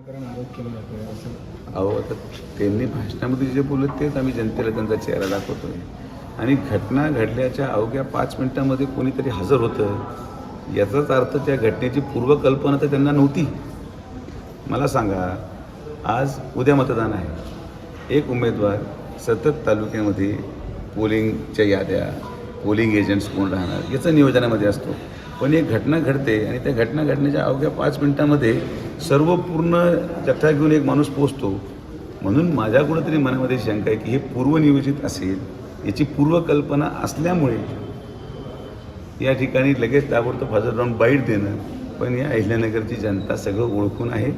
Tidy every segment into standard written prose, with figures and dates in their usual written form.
अहो आता त्यांनी भाषणामध्ये जे बोलत तेच आम्ही जनतेला त्यांचा चेहरा दाखवतोय आणि घटना घडल्याच्या अवघ्या 5 मिनिटांमध्ये कोणीतरी हजर होतं याचाच अर्थ त्या घटनेची पूर्वकल्पना तर त्यांना नव्हती. मला सांगा, आज उद्या मतदान आहे. एक उमेदवार सतत तालुक्यामध्ये पोलिंगच्या याद्या, पोलिंग एजंट्स कोण राहणार याचं नियोजनामध्ये असतो. पण एक घटना घडते आणि त्या घटना घडण्याच्या अवघ्या 5 मिनिटांमध्ये सर्व पूर्ण जठ्ठा घेऊन एक माणूस पोचतो. म्हणून माझ्या कुठंतरी मनामध्ये शंका आहे की हे पूर्वनियोजित असेल, याची पूर्वकल्पना असल्यामुळे या ठिकाणी लगेच ताबडतोब हजर राहून बाईट देणं. पण या अहिल्यानगरची जनता सगळं ओळखून आहे.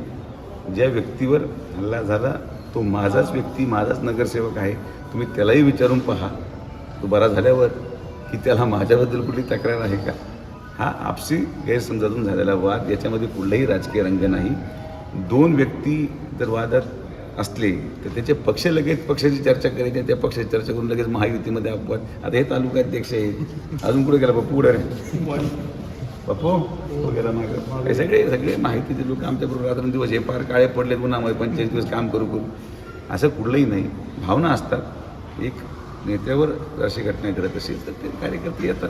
ज्या व्यक्तीवर हल्ला झाला तो माझाच व्यक्ती, माझाच नगरसेवक आहे. तुम्ही त्यालाही विचारून पहा, तो बरा झाल्यावर, की त्याला माझ्याबद्दल कुठली तक्रार आहे का. हा आपसी गैरसमजातून झालेला वाद, याच्यामध्ये कुठलाही राजकीय रंग नाही. 2 व्यक्ती जर वादात असले तर त्याचे पक्ष लगेच पक्षाची चर्चा करायची, त्या पक्षाची चर्चा करून लगेच महायुतीमध्ये अपवाद. आता हे तालुकाध्यक्ष आहेत, अजून कुठे गेला पप्पू पुढे पप्पू वगैरे मागं हे सगळे माहितीचे लोक आमच्याबरोबर रात्रंदिवस हे पार काळे पडलेत उन्हामध्ये 45 दिवस काम करू असं कुठलंही नाही. भावना असतात. एक नेत्यावर अशी घटना घडत असेल तर ते कार्यकर्ते येतात.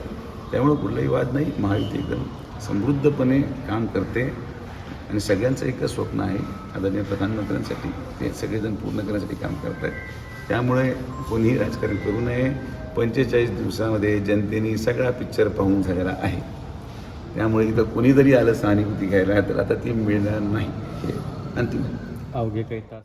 त्यामुळे कुठलाही वाद नाही. महायुती एकदम समृद्धपणे काम करते आणि सगळ्यांचं एकच स्वप्न आहे, आदरणीय प्रधानमंत्र्यांसाठी ते सगळेजण पूर्ण करण्यासाठी काम करत आहेत. त्यामुळे कोणीही राजकारण करू नये. 45 दिवसामध्ये जनतेने सगळा पिक्चर पाहून झालेला आहे. त्यामुळे इथं कोणी जरी आलं सहानुभूती घ्यायला तर आता ती मिळणार नाही. हे अंतिम. अवघे काही तास